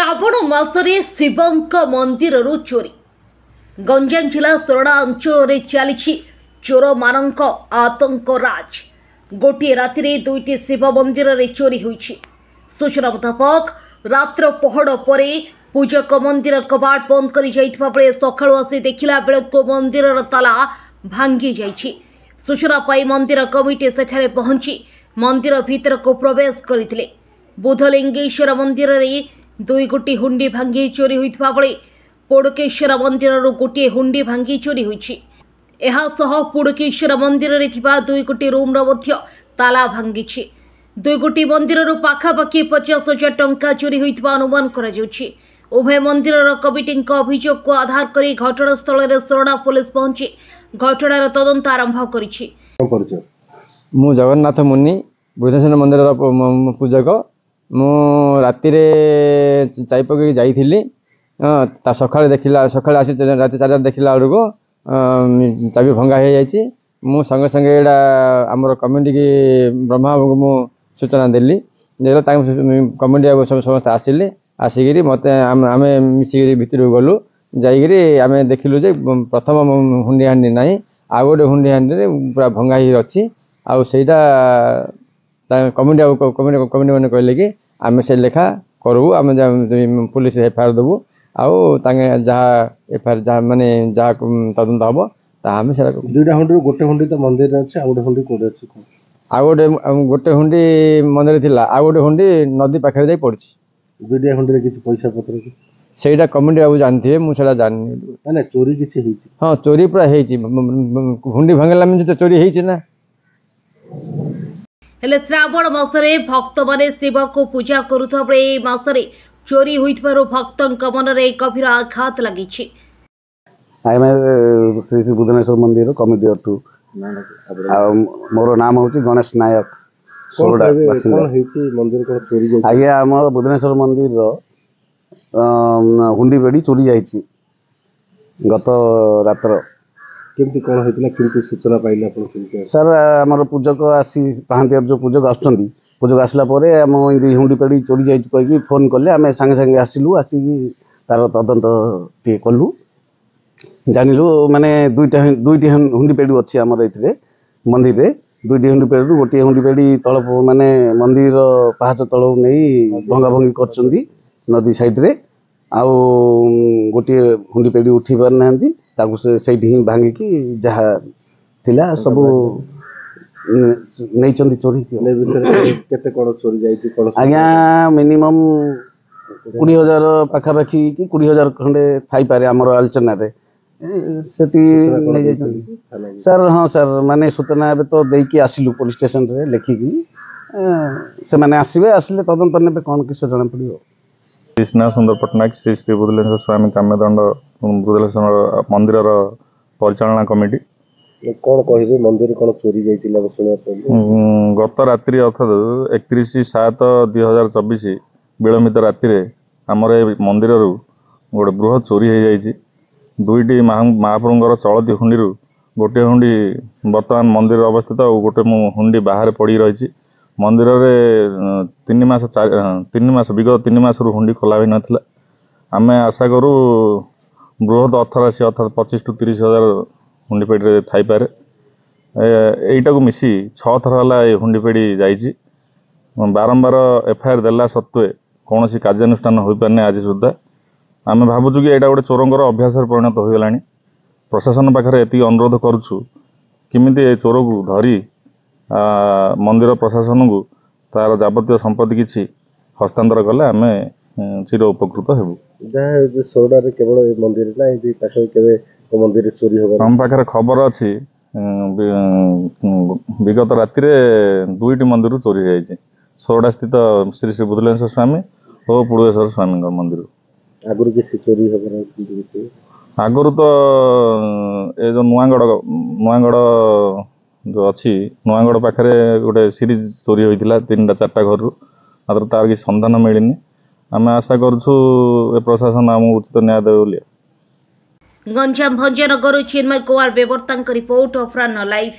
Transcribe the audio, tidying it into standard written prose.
श्रावण मासरे शिवंक मंदिररु चोरी। गंजाम जिला सोरडा अंचल चली चोर मानक आतंक राज। गोटे राति दुईटी शिव मंदिर रे चोरी होईछि। सूचना मुताबक रात्र पहड़ पर पूजक मंदिर कबाट बंद कर बेले सकाळु आसी देखिला बेलको मंदिर ताला भांगी जाइछि। सूचना पाई मंदिर कमिटी सेठारे पहुंची मंदिर भीतर को प्रवेश करथिले। बुधलिंगेश्वर मंदिर रे दुई गोटी हुंडी भांगी चोरी होइतबा बेले पुड़केश्वर मंदिर गोटे हुंडी भांगी चोरी होइछि। पुड़केश्वर मंदिर रे थिबा दुई गोटी रूम ताला भांगी। दुई गोटी मंदिर पाखापाखि 50,000 टंका चोरी होइतबा अनुमान करा जाउछि। उभय मंदिर कमिटी अभियोग को आधार कर घटनास्थल में सोरडा पुलिस पहुंची घटनार तदंत आरंभ करिछि। मु जगन्नाथ मुनि बुधेश्वर मंदिर पूजक मु राति चाय पकई जाइली सका देखला सका राति 4 देखला बेलू चाबी भंगा हो जाइए। मु संगे संगे एटा आमर कमिटी की ब्रह्मा मु सूचना देली कमिटी समस्त आसिले आसिक मत आम मिसिक भितर गलु जाइए आम देखिलु जे प्रथम हुंडी हांडी ना आ गोटे हुंडी हांडी पूरा भंगा ही अच्छी आईटा कमिटी कमिटी मैंने कहले कि आम से लेखा करूँ आम पुलिस एफआईआर देवु जहाँ एफआईआर जहाँ माने जहाँ तदंत हम आम से दुईटा हुंडी गोटे हुंडी तो मंदिर अच्छे आ गोटे हुंडी कोडे अच्छे आ गोटे हुंडी मंदिर थिला आ गोटे हुंडी नदी पाखे जाई पड़छि। दुईटा हुंडी रे किछि पैसा पत्र सेटा कमिटी बाबू जानथिबे मु सेटा जाननी ना चोरी किछि हेछि। हां चोरी पूरा हेछि हुंडी भांगला में तो चोरी हेछि ना। हेले श्रावण मासरे भक्त माने शिव को पूजा करुथा बेले मासरे चोरी होइथबारो भक्तंक मन रे गभीर आघात लागिछि। आई मैं श्री श्री बुधनेश्वर मंदिर कमिटी अटू मोर नाम होची गणेश नायक सोरडा बासिंदा। कोन हेछि मंदिर को चोरी जाई आगे हमर बुधनेश्वर मंदिर रो हुंडी बेड़ी चोरी जाइछि गत रात्र। केमती कोन हेतिला केमती सूचना पाइले आपण केमती सर हमर पूजक आसी पाहंतिया जो पूजक आछथि पूजक आसला परे हम हुंडी पेड़ी चोरी जाइछि कहि फोन करले आमे संगे संगे आसिलु आसी तार तदंत टी कलु जानिलु माने दुईटी हुंडी पेड़ी अछि हमर एथिरे मंदिर रे दुईटी हुंडी पेड़ी गोटे हुंडी पेड़ी तळ माने मंदिर पाहाच तळ नै भंगा भंगी करचंदी नदी साइड रे आउ गोटे हुंडी पेड़ी उठी पार नांदी ताकू से भांगी की जहाँ थिला सब नहीं चंदी चोरी केते कोन चोरी जाइछि कोन आज्ञा मिनिमम 20,000 पाखापाखि कि 20,000 खंडे थाई पारे हमर आलोचना रे सेती सर। हाँ सर माने सूचना एबे तो देई की आसिलु पुलिस स्टेशन रे लेखि की से माने आसीबे आसिले तदंत नेबे कोन किस जणा पड़ियो। कृष्णा सुंदर पटनायक श्री श्री बुधलेश्वर स्वामी काम्यदंड बुधलेश्वर मंदिर परिचालना कमिटी कौन कहे मंदिर कौन चोरी जाइतिला गत रात्रि अर्थात 31/7/2024 विलंबित राति आमर मंदिर गोटे बृहत चोरी हो जाइए। दुईटी महाप्रभुंर चलती हुंडी गोटे हुंडी बर्तमान मंदिर अवस्थित और गोटे हुंडी बाहर पड़ी रही मंदिर रे 3 मास विगत 3 मास हुंडी खोला भी नाथिला। आमे आशा करू बृहत अर्थराशि अर्थात 25 to 30,000 हुंडी पेड़ी थाई पारे एटा को मिसी 6 थर हला हुंडी पेड़ी जाइछि। बारंबार एफआईआर देला सत्वे कौन सी कार्यानुष्ठान हो पारने आज सुधा आम भावुँ कि यहाँ गोटे चोरंर अभ्यास परिणत हो गलानी। प्रशासन पाखे एति अनुरोध करुछु किमिति चोर को धरी मंदिर प्रशासन को तार जाबतीय संपत्ति किछि हस्तांतर कले आम चिर उपकृत हेबु। सोरडा रे केवल मंदिर ना एति पाखे केबे मंदिर चोरी होबा हम पाखे खबर अछि विगत राति रे दुईटी मंदिर चोरी हो जाइछि। सोरडा स्थित श्री श्री बुधलेश्वर स्वामी और पुड़ेश्वर स्वामी मंदिर आगुर किसी चोरी होबा आगुर तो ए जो नुआगढ़ जो अच्छी नुआगढ़ पाखे गोटे सीरीज चोरी होता 3-4टा घर मात्र तार कि संधान मिलनी। आम आशा करुछु प्रशासन आम उचित न्याय देवे बोली। गंजाम भंजनगर चिन्मय Kumar Bewarta report of live.